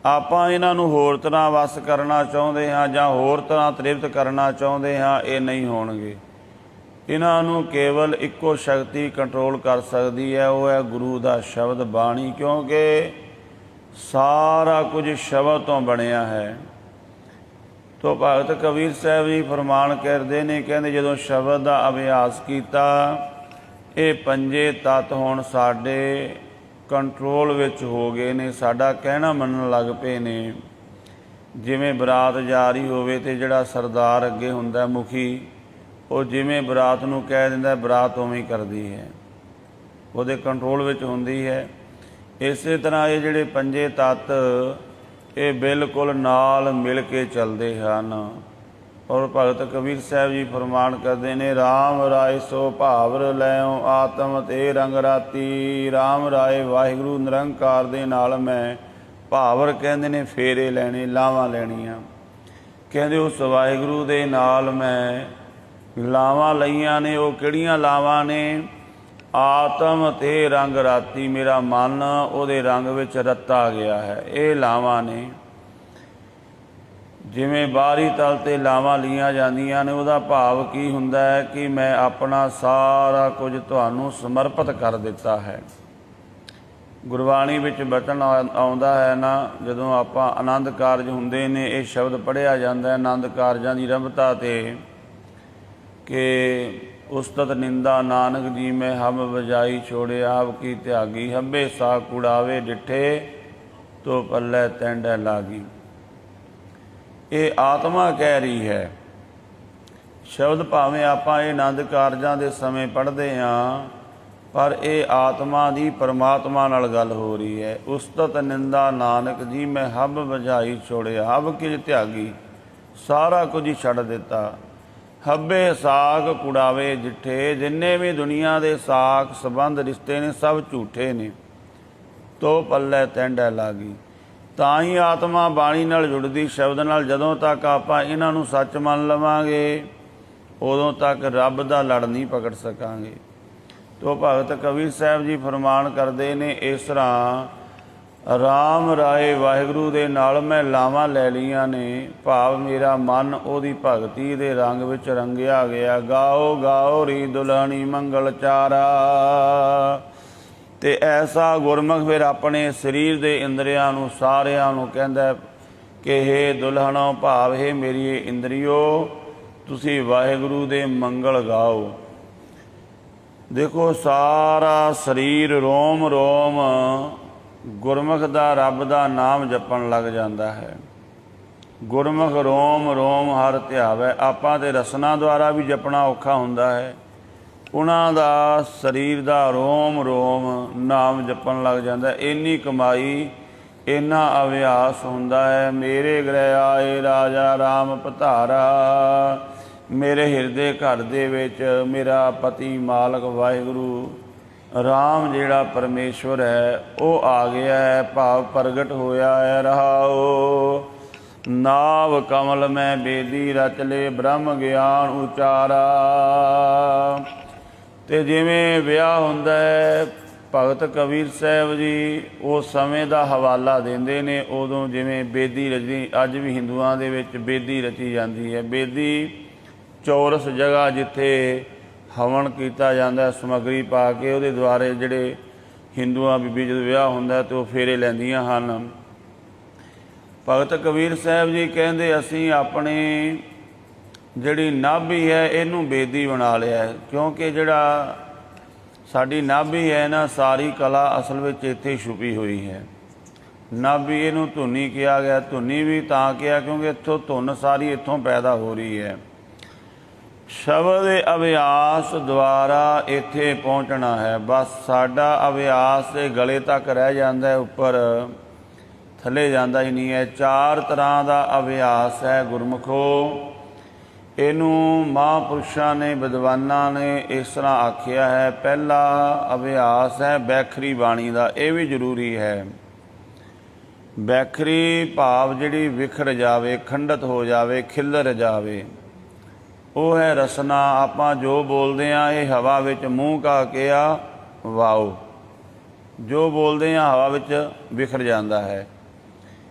ਆਪਾਂ ਇਹਨਾਂ ਨੂੰ ਹੋਰ ਤਰ੍ਹਾਂ ਵਸ ਕਰਨਾ ਚਾਹੁੰਦੇ ਹਾਂ ਜਾਂ ਹੋਰ ਤਰ੍ਹਾਂ ਤ੍ਰਿਪਤ ਕਰਨਾ ਚਾਹੁੰਦੇ ਹਾਂ, ਇਹ ਨਹੀਂ ਹੋਣਗੇ। ਇਹਨਾਂ ਨੂੰ ਕੇਵਲ ਇੱਕੋ ਸ਼ਕਤੀ ਕੰਟਰੋਲ ਕਰ ਸਕਦੀ ਹੈ, ਉਹ ਹੈ ਗੁਰੂ ਦਾ ਸ਼ਬਦ, ਬਾਣੀ, ਕਿਉਂਕਿ ਸਾਰਾ ਕੁਝ ਸ਼ਬਦ ਤੋਂ ਬਣਿਆ ਹੈ। ਤੋ ਭਗਤ ਕਬੀਰ ਸਾਹਿਬ ਜੀ ਫਰਮਾਨ ਕਰਦੇ ਨੇ, ਕਹਿੰਦੇ ਜਦੋਂ ਸ਼ਬਦ ਦਾ ਅਭਿਆਸ ਕੀਤਾ, ਇਹ ਪੰਜੇ ਤੱਤ ਹੁਣ ਸਾਡੇ ਕੰਟਰੋਲ ਵਿੱਚ ਹੋ ਗਏ ਨੇ, ਸਾਡਾ ਕਹਿਣਾ ਮੰਨਣ ਲੱਗ ਪਏ ਨੇ। ਜਿਵੇਂ ਬਰਾਤ ਜਾ ਰਹੀ ਹੋਵੇ ਅਤੇ ਜਿਹੜਾ ਸਰਦਾਰ ਅੱਗੇ ਹੁੰਦਾ ਮੁਖੀ, ਉਹ ਜਿਵੇਂ ਬਰਾਤ ਨੂੰ ਕਹਿ ਦਿੰਦਾ, ਬਰਾਤ ਉਵੇਂ ਹੀ ਕਰਦੀ ਹੈ, ਉਹਦੇ ਕੰਟਰੋਲ ਵਿੱਚ ਹੁੰਦੀ ਹੈ। ਇਸੇ ਤਰ੍ਹਾਂ ਇਹ ਜਿਹੜੇ ਪੰਜੇ ਤੱਤ ਇਹ ਬਿਲਕੁਲ ਨਾਲ ਮਿਲ ਕੇ ਚੱਲਦੇ ਹਨ। ਔਰ ਭਗਤ ਕਬੀਰ ਸਾਹਿਬ ਜੀ ਫਰਮਾਨ ਕਰਦੇ ਨੇ, ਰਾਮ ਰਾਏ ਸੋ ਭਾਵਰ ਲੈਓ ਆਤਮ ਤੇ ਰੰਗ ਰਾਤੀ। ਰਾਮ ਰਾਏ ਵਾਹਿਗੁਰੂ ਨਿਰੰਕਾਰ ਦੇ ਨਾਲ ਮੈਂ ਭਾਵਰ ਕਹਿੰਦੇ ਨੇ ਫੇਰੇ ਲੈਣੇ, ਲਾਵਾਂ ਲੈਣੀਆਂ। ਕਹਿੰਦੇ ਉਸ ਵਾਹਿਗੁਰੂ ਦੇ ਨਾਲ ਮੈਂ ਲਾਵਾਂ ਲਈਆਂ ਨੇ। ਉਹ ਕਿਹੜੀਆਂ ਲਾਵਾਂ ਨੇ? ਆਤਮ ਤੇ ਰੰਗ ਰਾਤੀ, ਮੇਰਾ ਮਨ ਉਹਦੇ ਰੰਗ ਵਿੱਚ ਰੱਤਾ ਗਿਆ ਹੈ, ਇਹ ਲਾਵਾਂ ਨੇ। ਜਿਵੇਂ ਬਾਹਰੀ ਤਲ 'ਤੇ ਲਾਵਾਂ ਲੀਆਂ ਜਾਂਦੀਆਂ ਨੇ, ਉਹਦਾ ਭਾਵ ਕੀ ਹੁੰਦਾ ਹੈ ਕਿ ਮੈਂ ਆਪਣਾ ਸਾਰਾ ਕੁਝ ਤੁਹਾਨੂੰ ਸਮਰਪਿਤ ਕਰ ਦਿੱਤਾ ਹੈ। ਗੁਰਬਾਣੀ ਵਿੱਚ ਬਚਨ ਆਉਂਦਾ ਹੈ ਨਾ, ਜਦੋਂ ਆਪਾਂ ਆਨੰਦ ਕਾਰਜ ਹੁੰਦੇ ਨੇ, ਇਹ ਸ਼ਬਦ ਪੜ੍ਹਿਆ ਜਾਂਦਾ ਹੈ ਆਨੰਦ ਕਾਰਜਾਂ ਦੀ ਰੰਭਤਾ 'ਤੇ ਕਿ ਉਸਤਤ ਨਿੰਦਾ ਨਾਨਕ ਜੀ ਮੈਂ ਹਮ ਵਜਾਈ ਛੋੜਿਆ ਆਪ ਕੀ ਤਿਆਗੀ। ਹੱਬੇ ਸਾ ਕੁੜਾਵੇ ਡਿੱਠੇ ਤੋ ਪੱਲੇ ਤੈਂਡੇ ਲਾਗੀ। ਇਹ ਆਤਮਾ ਕਹਿ ਰਹੀ ਹੈ। ਸ਼ਬਦ ਭਾਵੇਂ ਆਪਾਂ ਇਹ ਆਨੰਦ ਕਾਰਜਾਂ ਦੇ ਸਮੇਂ ਪੜ੍ਹਦੇ ਹਾਂ, ਪਰ ਇਹ ਆਤਮਾ ਦੀ ਪਰਮਾਤਮਾ ਨਾਲ ਗੱਲ ਹੋ ਰਹੀ ਹੈ। ਉਸਤਤ ਨਿੰਦਾ ਨਾਨਕ ਜੀ ਮੈਂ ਹੱਬ ਵਜਾਈ ਛੋੜਿਆ, ਹੱਬ ਕੀ ਤਿਆਗੀ, ਸਾਰਾ ਕੁਝ ਹੀ ਛੱਡ ਦਿੱਤਾ। ਹੱਬੇ ਸਾਖ ਕੁੜਾਵੇ ਜਿੱਠੇ, ਜਿੰਨੇ ਵੀ ਦੁਨੀਆ ਦੇ ਸਾਖ ਸੰਬੰਧ ਰਿਸ਼ਤੇ ਨੇ ਸਭ ਝੂਠੇ ਨੇ। ਤੋ ਪੱਲੇ ਤੈਂਡੇ ਲਾਗੀ। ਤਾਂ ਹੀ ਆਤਮਾ ਬਾਣੀ ਨਾਲ ਜੁੜਦੀ ਸ਼ਬਦ ਨਾਲ। ਜਦੋਂ ਤੱਕ ਆਪਾਂ ਇਹਨਾਂ ਨੂੰ ਸੱਚ ਮੰਨ ਲਵਾਂਗੇ, ਉਦੋਂ ਤੱਕ ਰੱਬ ਦਾ ਲੜ ਨਹੀਂ ਪਕੜ ਸਕਾਂਗੇ। ਤੋ ਭਗਤ ਕਬੀਰ ਸਾਹਿਬ ਜੀ ਫਰਮਾਨ ਕਰਦੇ ਨੇ ਇਸ ਤਰ੍ਹਾਂ, ਰਾਮ ਰਾਏ ਵਾਹਿਗੁਰੂ ਦੇ ਨਾਲ ਮੈਂ ਲਾਵਾਂ ਲੈ ਲਈਆਂ ਨੇ, ਭਾਵ ਮੇਰਾ ਮਨ ਉਹਦੀ ਭਗਤੀ ਦੇ ਰੰਗ ਵਿੱਚ ਰੰਗਿਆ ਗਿਆ। ਗਾਓ ਗਾਓ ਰੀ ਦੁਲਹਣੀ ਮੰਗਲ ਚਾਰਾ। ਅਤੇ ਐਸਾ ਗੁਰਮੁਖ ਫਿਰ ਆਪਣੇ ਸਰੀਰ ਦੇ ਇੰਦਰੀਆਂ ਨੂੰ ਸਾਰਿਆਂ ਨੂੰ ਕਹਿੰਦਾ ਕਿ ਹੇ ਦੁਲਹਣੋ, ਭਾਵ ਹੈ ਮੇਰੀ ਇੰਦਰੀਓ, ਤੁਸੀਂ ਵਾਹਿਗੁਰੂ ਦੇ ਮੰਗਲ ਗਾਓ। ਦੇਖੋ ਸਾਰਾ ਸਰੀਰ ਰੋਮ ਰੋਮ ਗੁਰਮੁਖ ਦਾ ਰੱਬ ਦਾ ਨਾਮ ਜਪਣ ਲੱਗ ਜਾਂਦਾ ਹੈ। ਗੁਰਮੁਖ ਰੋਮ ਰੋਮ ਹਰ ਧਿਆਵੈ। ਆਪਾਂ ਤੇ ਰਸਨਾ ਦੁਆਰਾ ਵੀ ਜਪਣਾ ਔਖਾ ਹੁੰਦਾ ਹੈ, ਉਹਨਾਂ ਦਾ ਸਰੀਰ ਦਾ ਰੋਮ ਰੋਮ ਨਾਮ ਜਪਣ ਲੱਗ ਜਾਂਦਾ। ਇੰਨੀ ਕਮਾਈ, ਇੰਨਾ ਅਭਿਆਸ ਹੁੰਦਾ ਹੈ। ਮੇਰੇ ਗ੍ਰਹਿ ਆਏ ਰਾਜਾ ਰਾਮ ਪਧਾਰਾ। ਮੇਰੇ ਹਿਰਦੇ ਘਰ ਦੇ ਵਿੱਚ ਮੇਰਾ ਪਤੀ ਮਾਲਕ ਵਾਹਿਗੁਰੂ ਰਾਮ ਜਿਹੜਾ ਪਰਮੇਸ਼ਵਰ ਹੈ ਉਹ ਆ ਗਿਆ ਹੈ, ਭਾਵ ਪ੍ਰਗਟ ਹੋਇਆ ਹੈ। ਰਹਾਓ ਨਾਵ ਕਮਲ ਮੈਂ ਬੇਦੀ ਰਚ ਲੈ ਬ੍ਰਹਮ ਗਿਆਨ ਉਚਾਰਾ। ਅਤੇ ਜਿਵੇਂ ਵਿਆਹ ਹੁੰਦਾ ਹੈ, ਭਗਤ ਕਬੀਰ ਸਾਹਿਬ ਜੀ ਉਸ ਸਮੇਂ ਦਾ ਹਵਾਲਾ ਦਿੰਦੇ ਨੇ। ਉਦੋਂ ਜਿਵੇਂ ਬੇਦੀ ਰਚੀ, ਅੱਜ ਵੀ ਹਿੰਦੂਆਂ ਦੇ ਵਿੱਚ ਬੇਦੀ ਰਚੀ ਜਾਂਦੀ ਹੈ। ਬੇਦੀ ਚੌਰਸ ਜਗ੍ਹਾ ਜਿੱਥੇ ਹਵਨ ਕੀਤਾ ਜਾਂਦਾ, ਸਮੱਗਰੀ ਪਾ ਕੇ ਉਹਦੇ ਦੁਆਰੇ ਜਿਹੜੇ ਹਿੰਦੂਆਂ ਬੀਬੀ ਜਦੋਂ ਵਿਆਹ ਹੁੰਦਾ ਤਾਂ ਉਹ ਫੇਰੇ ਲੈਂਦੀਆਂ ਹਨ। ਭਗਤ ਕਬੀਰ ਸਾਹਿਬ ਜੀ ਕਹਿੰਦੇ ਅਸੀਂ ਆਪਣੀ ਜਿਹੜੀ ਨਾਭੀ ਹੈ ਇਹਨੂੰ ਬੇਦੀ ਬਣਾ ਲਿਆ ਹੈ, ਕਿਉਂਕਿ ਜਿਹੜਾ ਸਾਡੀ ਨਾਭੀ ਹੈ ਨਾ, ਸਾਰੀ ਕਲਾ ਅਸਲ ਵਿੱਚ ਇੱਥੇ ਛੁਪੀ ਹੋਈ ਹੈ। ਨਾਭੀ ਇਹਨੂੰ ਧੁਨੀ ਕਿਹਾ ਗਿਆ। ਧੁਨੀ ਵੀ ਤਾਂ ਕਿਹਾ ਕਿਉਂਕਿ ਇੱਥੋਂ ਧੁਨ ਸਾਰੀ ਇੱਥੋਂ ਪੈਦਾ ਹੋ ਰਹੀ ਹੈ। ਸ਼ਬਦ ਦੇ ਅਭਿਆਸ ਦੁਆਰਾ ਇੱਥੇ ਪਹੁੰਚਣਾ ਹੈ। ਬਸ ਸਾਡਾ ਅਭਿਆਸ ਦੇ ਗਲੇ ਤੱਕ ਰਹਿ ਜਾਂਦਾ ਹੈ, ਉੱਪਰ ਥੱਲੇ ਜਾਂਦਾ ਹੀ ਨਹੀਂ ਹੈ। 4 ਤਰ੍ਹਾਂ ਦਾ ਅਭਿਆਸ ਹੈ ਗੁਰਮੁਖੋ। ਇਹਨੂੰ ਮਹਾਂਪੁਰਸ਼ਾਂ ਨੇ, ਵਿਦਵਾਨਾਂ ਨੇ ਇਸ ਤਰ੍ਹਾਂ ਆਖਿਆ ਹੈ। ਪਹਿਲਾ ਅਭਿਆਸ ਹੈ ਬੈਖਰੀ ਬਾਣੀ ਦਾ। ਇਹ ਵੀ ਜ਼ਰੂਰੀ ਹੈ। ਬੈਖਰੀ ਭਾਵ ਜਿਹੜੀ ਵਿਖਰ ਜਾਵੇ, ਖੰਡਿਤ ਹੋ ਜਾਵੇ, ਖਿੱਲਰ ਜਾਵੇ, ਉਹ ਹੈ ਰਸਨਾ। ਆਪਾਂ ਜੋ ਬੋਲਦੇ ਹਾਂ ਇਹ ਹਵਾ ਵਿੱਚ ਮੂੰਹ ਕਾ ਕਿਹਾ ਵਾਓ, ਜੋ ਬੋਲਦੇ ਹਾਂ ਹਵਾ ਵਿੱਚ ਵਿਖਰ ਜਾਂਦਾ ਹੈ।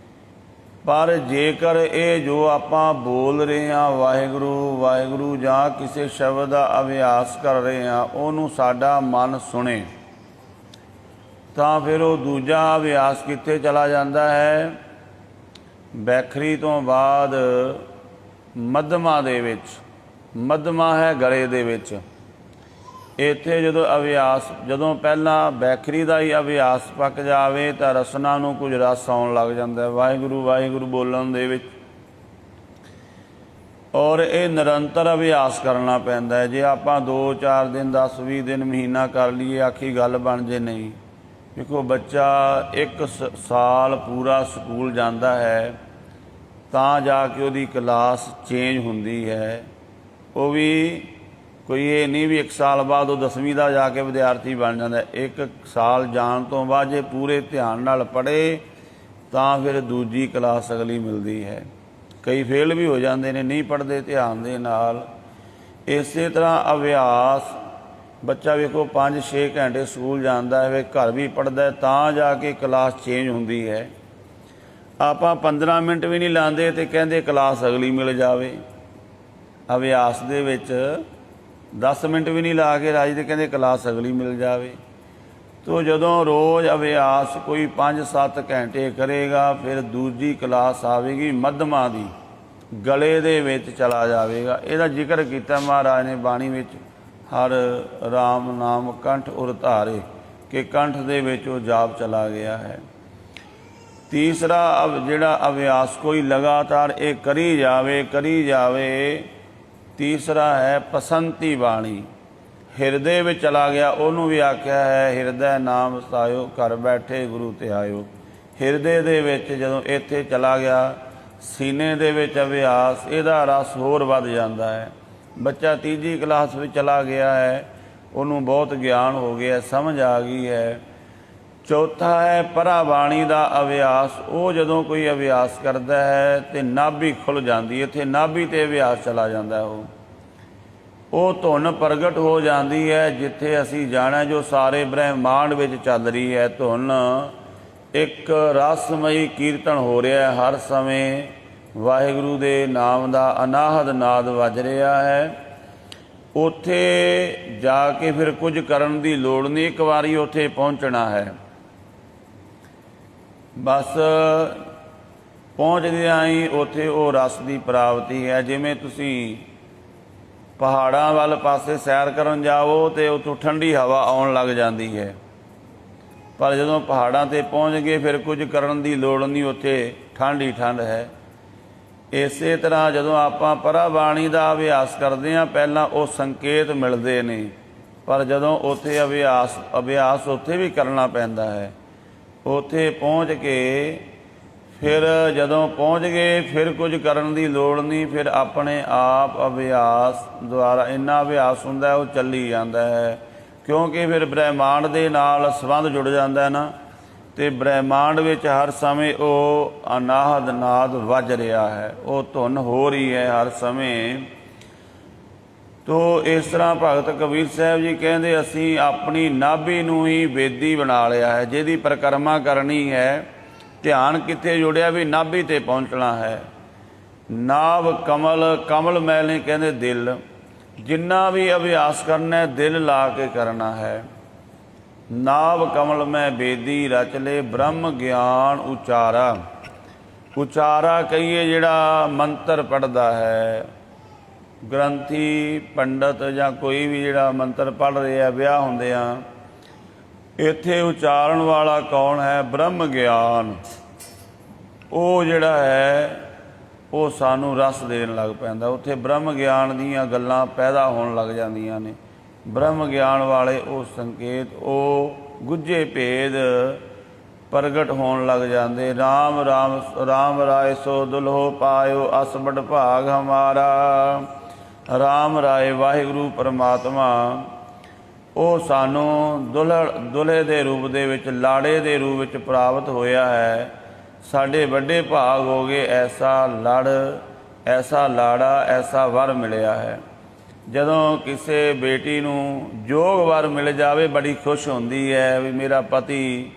ਪਰ ਜੇਕਰ ਇਹ ਜੋ ਆਪਾਂ ਬੋਲ ਰਹੇ ਹਾਂ ਵਾਹਿਗੁਰੂ ਵਾਹਿਗੁਰੂ ਜਾਂ ਕਿਸੇ ਸ਼ਬਦ ਦਾ ਅਭਿਆਸ ਕਰ ਰਹੇ ਹਾਂ, ਉਹਨੂੰ ਸਾਡਾ ਮਨ ਸੁਣੇ, ਤਾਂ ਫਿਰ ਉਹ ਦੂਜਾ ਅਭਿਆਸ ਕਿੱਥੇ ਚਲਾ ਜਾਂਦਾ ਹੈ? ਬੈਖਰੀ ਤੋਂ ਬਾਅਦ ਮੱਧਮਾ ਦੇ ਵਿੱਚ। ਮੱਧਮਾ ਹੈ ਗਲੇ ਦੇ ਵਿੱਚ। ਇੱਥੇ ਜਦੋਂ ਪਹਿਲਾਂ ਬੈਖਰੀ ਦਾ ਹੀ ਅਭਿਆਸ ਪੱਕ ਜਾਵੇ ਤਾਂ ਰਸਨਾ ਨੂੰ ਕੁਝ ਰਸ ਆਉਣ ਲੱਗ ਜਾਂਦਾ ਹੈ ਵਾਹਿਗੁਰੂ ਵਾਹਿਗੁਰੂ ਬੋਲਣ ਦੇ ਵਿੱਚ। ਔਰ ਇਹ ਨਿਰੰਤਰ ਅਭਿਆਸ ਕਰਨਾ ਪੈਂਦਾ ਹੈ। ਜੇ ਆਪਾਂ 2-4 ਦਿਨ 10-20 ਦਿਨ ਮਹੀਨਾ ਕਰ ਲਈਏ, ਆਖੀ ਗੱਲ ਬਣ ਜੇ ਨਹੀਂ। ਦੇਖੋ ਬੱਚਾ 1 ਸਾਲ ਪੂਰਾ ਸਕੂਲ ਜਾਂਦਾ ਹੈ ਤਾਂ ਜਾ ਕੇ ਉਹਦੀ ਕਲਾਸ ਚੇਂਜ ਹੁੰਦੀ ਹੈ। ਉਹ ਵੀ ਕੋਈ ਇਹ ਨਹੀਂ ਵੀ 1 ਸਾਲ ਬਾਅਦ ਉਹ 10ਵੀਂ ਦਾ ਜਾ ਕੇ ਵਿਦਿਆਰਥੀ ਬਣ ਜਾਂਦਾ। 1 ਸਾਲ ਜਾਣ ਤੋਂ ਬਾਅਦ ਜੇ ਪੂਰੇ ਧਿਆਨ ਨਾਲ ਪੜ੍ਹੇ ਤਾਂ ਫਿਰ ਦੂਜੀ ਕਲਾਸ ਅਗਲੀ ਮਿਲਦੀ ਹੈ। ਕਈ ਫੇਲ ਵੀ ਹੋ ਜਾਂਦੇ ਨੇ, ਨਹੀਂ ਪੜ੍ਹਦੇ ਧਿਆਨ ਦੇ ਨਾਲ। ਇਸੇ ਤਰ੍ਹਾਂ ਅਭਿਆਸ ਬੱਚਾ ਵੇਖੋ 5-6 ਘੰਟੇ ਸਕੂਲ ਜਾਂਦਾ ਹੈ, ਘਰ ਵੀ ਪੜ੍ਹਦਾ ਤਾਂ ਜਾ ਕੇ ਕਲਾਸ ਚੇਂਜ ਹੁੰਦੀ ਹੈ। ਆਪਾਂ 15 ਮਿੰਟ ਵੀ ਨਹੀਂ ਲਾਉਂਦੇ ਤੇ ਕਹਿੰਦੇ ਕਲਾਸ ਅਗਲੀ ਮਿਲ ਜਾਵੇ। ਅਭਿਆਸ ਦੇ ਵਿੱਚ 10 ਮਿੰਟ ਵੀ ਨਹੀਂ ਲਾ ਕੇ ਰਾਜੀ ਤੇ ਕਹਿੰਦੇ ਕਲਾਸ ਅਗਲੀ ਮਿਲ ਜਾਵੇ। ਤੋ ਜਦੋਂ ਰੋਜ਼ ਅਭਿਆਸ ਕੋਈ 5-7 ਘੰਟੇ ਕਰੇਗਾ ਫਿਰ ਦੂਜੀ ਕਲਾਸ ਆਵੇਗੀ ਮੱਧਮਾ ਦੀ, ਗਲੇ ਦੇ ਵਿੱਚ ਚਲਾ ਜਾਵੇਗਾ। ਇਹਦਾ ਜ਼ਿਕਰ ਕੀਤਾ ਮਹਾਰਾਜ ਨੇ ਬਾਣੀ ਵਿੱਚ, ਹਰ ਰਾਮ ਨਾਮ ਕੰਠ ਉਰ ਧਾਰੇ, ਕਿ ਕੰਠ ਦੇ ਵਿੱਚ ਉਹ ਜਾਪ ਚਲਾ ਗਿਆ ਹੈ। ਤੀਸਰਾ ਜਿਹੜਾ ਅਭਿਆਸ ਕੋਈ ਲਗਾਤਾਰ ਇਹ ਕਰੀ ਜਾਵੇ। ਤੀਸਰਾ ਹੈ ਪਸੰਤੀ ਬਾਣੀ। ਹਿਰਦੇ ਵਿੱਚ ਚਲਾ ਗਿਆ, ਉਹਨੂੰ ਵੀ ਆਖਿਆ ਹੈ ਹਿਰਦੈ ਨਾਮ ਸਾਇਓ, ਘਰ ਬੈਠੇ ਗੁਰੂ ਤੇ ਆਇਓ। ਹਿਰਦੇ ਦੇ ਵਿੱਚ ਜਦੋਂ ਇੱਥੇ ਚਲਾ ਗਿਆ, ਸੀਨੇ ਦੇ ਵਿੱਚ ਅਭਿਆਸ, ਇਹਦਾ ਰਸ ਹੋਰ ਵੱਧ ਜਾਂਦਾ ਹੈ। ਬੱਚਾ 3ਜੀ ਕਲਾਸ ਵਿੱਚ ਚਲਾ ਗਿਆ ਹੈ, ਉਹਨੂੰ ਬਹੁਤ ਗਿਆਨ ਹੋ ਗਿਆ, ਸਮਝ ਆ ਗਈ ਹੈ। ਚੌਥਾ ਹੈ ਪਰਾ ਬਾਣੀ ਦਾ ਅਭਿਆਸ। ਉਹ ਜਦੋਂ ਕੋਈ ਅਭਿਆਸ ਕਰਦਾ ਹੈ ਤੇ ਨਾਭੀ ਖੁੱਲ੍ਹ ਜਾਂਦੀ ਹੈ, ਇੱਥੇ ਨਾਭੀ 'ਤੇ ਅਭਿਆਸ ਚਲਾ ਜਾਂਦਾ। ਉਹ ਧੁਨ ਪ੍ਰਗਟ ਹੋ ਜਾਂਦੀ ਹੈ ਜਿੱਥੇ ਅਸੀਂ ਜਾਣਾ, ਜੋ ਸਾਰੇ ਬ੍ਰਹਿਮੰਡ ਵਿੱਚ ਚੱਲ ਰਹੀ ਹੈ ਧੁਨ। ਇੱਕ ਰਸਮਈ ਕੀਰਤਨ ਹੋ ਰਿਹਾ ਹਰ ਸਮੇਂ, ਵਾਹਿਗੁਰੂ ਦੇ ਨਾਮ ਦਾ ਅਨਾਹਦ ਨਾਦ ਵੱਜ ਰਿਹਾ ਹੈ। ਉੱਥੇ ਜਾ ਕੇ ਫਿਰ ਕੁਝ ਕਰਨ ਦੀ ਲੋੜ ਨਹੀਂ, ਇੱਕ ਵਾਰੀ ਉੱਥੇ ਪਹੁੰਚਣਾ ਹੈ। ਬਸ ਪਹੁੰਚਦਿਆਂ ਹੀ ਉੱਥੇ ਉਹ ਰਸ ਦੀ ਪ੍ਰਾਪਤੀ ਹੈ। ਜਿਵੇਂ ਤੁਸੀਂ ਪਹਾੜਾਂ ਵੱਲ ਪਾਸੇ ਸੈਰ ਕਰਨ ਜਾਓ ਤੇ ਉੱਥੋਂ ਠੰਡੀ ਹਵਾ ਆਉਣ ਲੱਗ ਜਾਂਦੀ ਹੈ, ਪਰ ਜਦੋਂ ਪਹਾੜਾਂ 'ਤੇ ਪਹੁੰਚ ਗਏ ਫਿਰ ਕੁਝ ਕਰਨ ਦੀ ਲੋੜ ਨਹੀਂ, ਉੱਥੇ ਠੰਡ ਹੀ ਠੰਡ ਹੈ। ਇਸੇ ਤਰ੍ਹਾਂ ਜਦੋਂ ਆਪਾਂ ਪਰਾ ਬਾਣੀ ਦਾ ਅਭਿਆਸ ਕਰਦੇ ਹਾਂ, ਪਹਿਲਾਂ ਉਹ ਸੰਕੇਤ ਮਿਲਦੇ ਨੇ, ਪਰ ਜਦੋਂ ਉੱਥੇ ਅਭਿਆਸ ਉੱਥੇ ਵੀ ਕਰਨਾ ਪੈਂਦਾ ਹੈ। ਉੱਥੇ ਪਹੁੰਚ ਕੇ ਫਿਰ ਜਦੋਂ ਪਹੁੰਚ ਗਏ ਫਿਰ ਕੁਝ ਕਰਨ ਦੀ ਲੋੜ ਨਹੀਂ, ਫਿਰ ਆਪਣੇ ਆਪ ਅਭਿਆਸ ਦੁਆਰਾ ਇੰਨਾ ਅਭਿਆਸ ਹੁੰਦਾ ਉਹ ਚੱਲੀ ਜਾਂਦਾ ਹੈ। ਕਿਉਂਕਿ ਫਿਰ ਬ੍ਰਹਿਮੰਡ ਦੇ ਨਾਲ ਸੰਬੰਧ ਜੁੜ ਜਾਂਦਾ ਹੈ ਨਾ, ਅਤੇ ਬ੍ਰਹਿਮੰਡ ਵਿੱਚ ਹਰ ਸਮੇਂ ਉਹ ਅਨਾਹਦ ਨਾਦ ਵੱਜ ਰਿਹਾ ਹੈ, ਉਹ ਧੁਨ ਹੋ ਰਹੀ ਹੈ ਹਰ ਸਮੇਂ। ਤੋ ਇਸ ਤਰ੍ਹਾਂ ਭਗਤ ਕਬੀਰ ਸਾਹਿਬ ਜੀ ਕਹਿੰਦੇ ਅਸੀਂ ਆਪਣੀ ਨਾਭੀ ਨੂੰ ਹੀ ਬੇਦੀ ਬਣਾ ਲਿਆ ਹੈ। ਜਿਹਦੀ ਪਰਿਕਰਮਾ ਕਰਨੀ ਹੈ, ਧਿਆਨ ਕਿੱਥੇ ਜੁੜਿਆ ਵੀ ਨਾਭੀ 'ਤੇ ਪਹੁੰਚਣਾ ਹੈ। ਨਾਭ ਕਮਲ ਮੈਲ ਨਹੀਂ ਕਹਿੰਦੇ ਦਿਲ। ਜਿੰਨਾ ਵੀ ਅਭਿਆਸ ਕਰਨਾ ਦਿਲ ਲਾ ਕੇ ਕਰਨਾ ਹੈ। ਨਾਭ ਕਮਲ ਮੈਂ ਬੇਦੀ ਰਚ ਲੈ ਬ੍ਰਹਮ ਗਿਆਨ ਉਚਾਰਾ ਕਹੀਏ ਜਿਹੜਾ ਮੰਤਰ ਪੜ੍ਹਦਾ ਹੈ, ਗ੍ਰੰਥੀ ਪੰਡਤ ਜਾਂ ਕੋਈ ਵੀ ਜਿਹੜਾ ਮੰਤਰ ਪੜ੍ਹ ਰਿਹਾ ਵਿਆਹ ਹੁੰਦੇ ਆ, ਇੱਥੇ ਉਚਾਰਨ ਵਾਲਾ ਕੌਣ ਹੈ? ਬ੍ਰਹਮ ਗਿਆਨ। ਉਹ ਜਿਹੜਾ ਹੈ ਉਹ ਸਾਨੂੰ ਰਸ ਦੇਣ ਲੱਗ ਪੈਂਦਾ। ਉੱਥੇ ਬ੍ਰਹਮ ਗਿਆਨ ਦੀਆਂ ਗੱਲਾਂ ਪੈਦਾ ਹੋਣ ਲੱਗ ਜਾਂਦੀਆਂ ਨੇ। ਬ੍ਰਹਮ ਗਿਆਨ ਵਾਲੇ ਉਹ ਸੰਕੇਤ, ਉਹ ਗੁੱਝੇ ਭੇਦ ਪ੍ਰਗਟ ਹੋਣ ਲੱਗ ਜਾਂਦੇ। ਰਾਮ ਰਾਮ ਰਾਮ ਰਾਏ ਸੋ ਦੁਲਹੋ ਪਾਇਓ, ਅਸ ਬੜ ਭਾਗ ਹਮਾਰਾ। ਰਾਮ ਰਾਏ ਵਾਹਿਗੁਰੂ ਪਰਮਾਤਮਾ ਉਹ ਸਾਨੂੰ ਦੁਲਹੇ ਦੇ ਰੂਪ ਦੇ ਵਿੱਚ, ਲਾੜੇ ਦੇ ਰੂਪ ਵਿੱਚ ਪ੍ਰਾਪਤ ਹੋਇਆ ਹੈ। ਸਾਡੇ ਵੱਡੇ ਭਾਗ ਹੋ ਗਏ, ਐਸਾ ਲੜ, ਐਸਾ ਲਾੜਾ, ਐਸਾ ਵਰ ਮਿਲਿਆ ਹੈ। ਜਦੋਂ ਕਿਸੇ ਬੇਟੀ ਨੂੰ ਯੋਗ ਵਰ ਮਿਲ ਜਾਵੇ ਬੜੀ ਖੁਸ਼ ਹੁੰਦੀ ਹੈ ਵੀ ਮੇਰਾ ਪਤੀ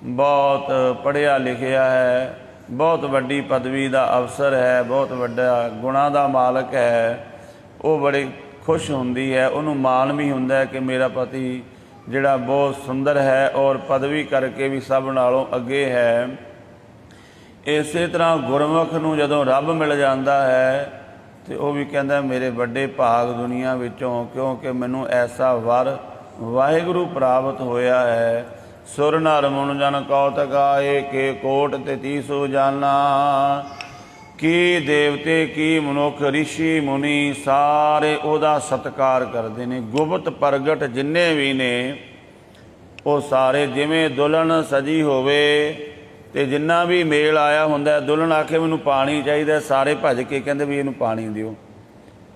ਬਹੁਤ ਪੜ੍ਹਿਆ ਲਿਖਿਆ ਹੈ, ਬਹੁਤ ਵੱਡੀ ਪਦਵੀ ਦਾ ਅਫਸਰ ਹੈ, ਬਹੁਤ ਵੱਡਾ ਗੁਣਾਂ ਦਾ ਮਾਲਕ ਹੈ। ਉਹ ਬੜੀ ਖੁਸ਼ ਹੁੰਦੀ ਹੈ, ਉਹਨੂੰ ਮਾਣ ਵੀ ਹੁੰਦਾ ਹੈ ਕਿ ਮੇਰਾ ਪਤੀ ਜਿਹੜਾ ਬਹੁਤ ਸੁੰਦਰ ਹੈ ਔਰ ਪਦਵੀ ਕਰਕੇ ਵੀ ਸਭ ਨਾਲੋਂ ਅੱਗੇ ਹੈ। ਇਸੇ ਤਰ੍ਹਾਂ ਗੁਰਮੁਖ ਨੂੰ ਜਦੋਂ ਰੱਬ ਮਿਲ ਜਾਂਦਾ ਹੈ ਤੇ ਉਹ ਵੀ ਕਹਿੰਦਾ ਮੇਰੇ ਵੱਡੇ ਭਾਗ ਦੁਨੀਆ ਵਿੱਚੋਂ, ਕਿਉਂਕਿ ਮੈਨੂੰ ਐਸਾ ਵਰ ਵਾਹਿਗੁਰੂ ਪ੍ਰਾਪਤ ਹੋਇਆ ਹੈ। ਸੁਰ ਨਰ ਮੁਨ ਜਨ ਕੌਤਕ ਆਏ, ਕੇ ਕੋਟ ਤੇ 300 ਜਾਨਾ। ਕੀ ਦੇਵਤੇ ਕੀ ਮਨੁੱਖ ਰਿਸ਼ੀ ਮੁਨੀ ਸਾਰੇ ਉਹਦਾ ਸਤਿਕਾਰ ਕਰਦੇ ਨੇ। ਗੁਪਤ ਪ੍ਰਗਟ ਜਿੰਨੇ ਵੀ ਨੇ ਉਹ ਸਾਰੇ, ਜਿਵੇਂ ਦੁਲਹਨ ਸਜੀ ਹੋਵੇ ਤੇ ਜਿੰਨਾ ਵੀ ਮੇਲ ਆਇਆ ਹੁੰਦਾ, ਦੁਲਹਨ ਆਖੇ ਮੈਨੂੰ ਪਾਣੀ ਚਾਹੀਦਾ, ਸਾਰੇ ਭੱਜ ਕੇ ਕਹਿੰਦੇ ਵੀ ਇਹਨੂੰ ਪਾਣੀ ਦਿਓ।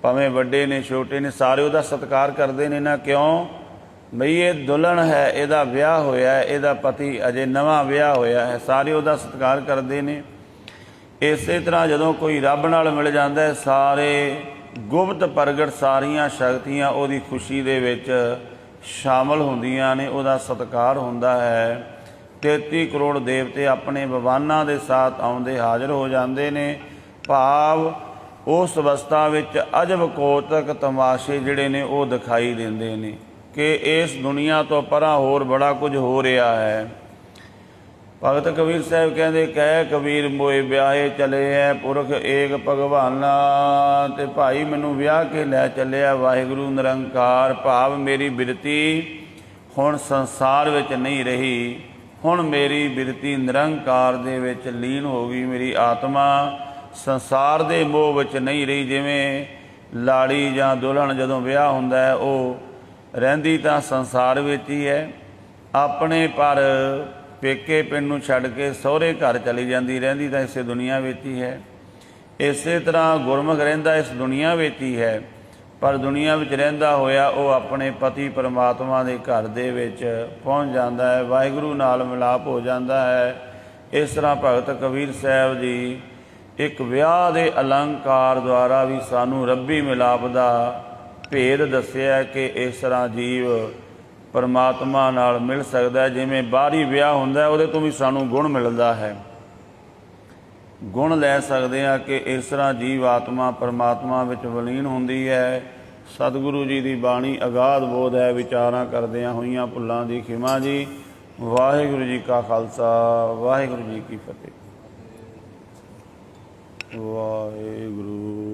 ਭਾਵੇਂ ਵੱਡੇ ਨੇ ਛੋਟੇ ਨੇ, ਸਾਰੇ ਉਹਦਾ ਸਤਿਕਾਰ ਕਰਦੇ ਨੇ ਨਾ। ਕਿਉਂ? ਬਈ ਇਹ ਦੁਲਹਨ ਹੈ, ਇਹਦਾ ਵਿਆਹ ਹੋਇਆ, ਇਹਦਾ ਪਤੀ ਅਜੇ ਨਵਾਂ ਵਿਆਹ ਹੋਇਆ ਹੈ, ਸਾਰੇ ਉਹਦਾ ਸਤਿਕਾਰ ਕਰਦੇ ਨੇ। ਇਸੇ ਤਰ੍ਹਾਂ ਜਦੋਂ ਕੋਈ ਰੱਬ ਨਾਲ ਮਿਲ ਜਾਂਦਾ, ਸਾਰੇ ਗੁਪਤ ਪ੍ਰਗਟ ਸਾਰੀਆਂ ਸ਼ਕਤੀਆਂ ਉਹਦੀ ਖੁਸ਼ੀ ਦੇ ਵਿੱਚ ਸ਼ਾਮਲ ਹੁੰਦੀਆਂ ਨੇ, ਉਹਦਾ ਸਤਿਕਾਰ ਹੁੰਦਾ ਹੈ। 33 ਕਰੋੜ ਦੇਵਤੇ ਆਪਣੇ ਭਗਵਾਨਾਂ ਦੇ ਸਾਥ ਆਉਂਦੇ ਹਾਜ਼ਰ ਹੋ ਜਾਂਦੇ ਨੇ। ਭਾਵ ਉਸ ਅਵਸਥਾ ਵਿੱਚ ਅਜਬ ਕੌਤਕ ਤਮਾਸ਼ੇ ਜਿਹੜੇ ਨੇ ਉਹ ਦਿਖਾਈ ਦਿੰਦੇ ਨੇ ਕਿ ਇਸ ਦੁਨੀਆ ਤੋਂ ਪਰਾਂ ਹੋਰ ਬੜਾ ਕੁਝ ਹੋ ਰਿਹਾ ਹੈ। ਭਗਤ ਕਬੀਰ ਸਾਹਿਬ ਕਹਿੰਦੇ, ਕਹਿ ਕਬੀਰ ਮੋਏ ਵਿਆਹੇ ਚਲੇ ਐ ਪੁਰਖ ਏਕ ਭਗਵਾਨਾ। ਤੇ ਭਾਈ ਮੈਨੂੰ ਵਿਆਹ ਕੇ ਲੈ ਚੱਲਿਆ ਵਾਹਿਗੁਰੂ ਨਿਰੰਕਾਰ। ਭਾਵ ਮੇਰੀ ਬਿਰਤੀ ਹੁਣ ਸੰਸਾਰ ਵਿੱਚ ਨਹੀਂ ਰਹੀ, ਹੁਣ ਮੇਰੀ ਬਿਰਤੀ ਨਿਰੰਕਾਰ ਦੇ ਵਿੱਚ ਲੀਨ ਹੋ ਗਈ। ਮੇਰੀ ਆਤਮਾ ਸੰਸਾਰ ਦੇ ਮੋਹ ਵਿੱਚ ਨਹੀਂ ਰਹੀ। ਜਿਵੇਂ ਲਾੜੀ ਜਾਂ ਦੁਲਹਨ ਜਦੋਂ ਵਿਆਹ ਹੁੰਦਾ ਹੈ ਉਹ ਰਹਿੰਦੀ ਤਾਂ ਸੰਸਾਰ ਵਿੱਚ ਹੀ ਹੈ ਆਪਣੇ, ਪਰ ਪੇਕੇ ਪਿੰਡ ਨੂੰ ਛੱਡ ਕੇ ਸਹੁਰੇ ਘਰ ਚਲੀ ਜਾਂਦੀ, ਰਹਿੰਦੀ ਤਾਂ ਇਸੇ ਦੁਨੀਆ ਵਿੱਚ ਹੀ ਹੈ। ਇਸੇ ਤਰ੍ਹਾਂ ਗੁਰਮੁਖ ਰਹਿੰਦਾ ਇਸ ਦੁਨੀਆ ਵਿੱਚ ਹੀ ਹੈ, ਪਰ ਦੁਨੀਆ ਵਿੱਚ ਰਹਿੰਦਾ ਹੋਇਆ ਉਹ ਆਪਣੇ ਪਤੀ ਪਰਮਾਤਮਾ ਦੇ ਘਰ ਦੇ ਵਿੱਚ ਪਹੁੰਚ ਜਾਂਦਾ ਹੈ, ਵਾਹਿਗੁਰੂ ਨਾਲ ਮਿਲਾਪ ਹੋ ਜਾਂਦਾ ਹੈ। ਇਸ ਤਰ੍ਹਾਂ ਭਗਤ ਕਬੀਰ ਸਾਹਿਬ ਜੀ ਇੱਕ ਵਿਆਹ ਦੇ ਅਲੰਕਾਰ ਦੁਆਰਾ ਵੀ ਸਾਨੂੰ ਰੱਬੀ ਮਿਲਾਪ ਦਾ ਭੇਦ ਦੱਸਿਆ ਕਿ ਇਸ ਤਰ੍ਹਾਂ ਜੀਵ ਪਰਮਾਤਮਾ ਨਾਲ ਮਿਲ ਸਕਦਾ ਹੈ। ਜਿਵੇਂ ਬਾਹਰੀ ਵਿਆਹ ਹੁੰਦਾ ਉਹਦੇ ਤੋਂ ਵੀ ਸਾਨੂੰ ਗੁਣ ਮਿਲਦਾ ਹੈ, ਗੁਣ ਲੈ ਸਕਦੇ ਹਾਂ ਕਿ ਇਸ ਤਰ੍ਹਾਂ ਜੀਵ ਆਤਮਾ ਪਰਮਾਤਮਾ ਵਿੱਚ ਵਿਲੀਨ ਹੁੰਦੀ ਹੈ। ਸਤਿਗੁਰੂ ਜੀ ਦੀ ਬਾਣੀ ਅਗਾਧ ਬੋਧ ਹੈ। ਵਿਚਾਰਾਂ ਕਰਦਿਆਂ ਹੋਈਆਂ ਭੁੱਲਾਂ ਦੀ ਖਿਮਾ ਜੀ। ਵਾਹਿਗੁਰੂ ਜੀ ਕਾ ਖਾਲਸਾ, ਵਾਹਿਗੁਰੂ ਜੀ ਕੀ ਫਤਿਹ। ਵਾਹਿਗੁਰੂ।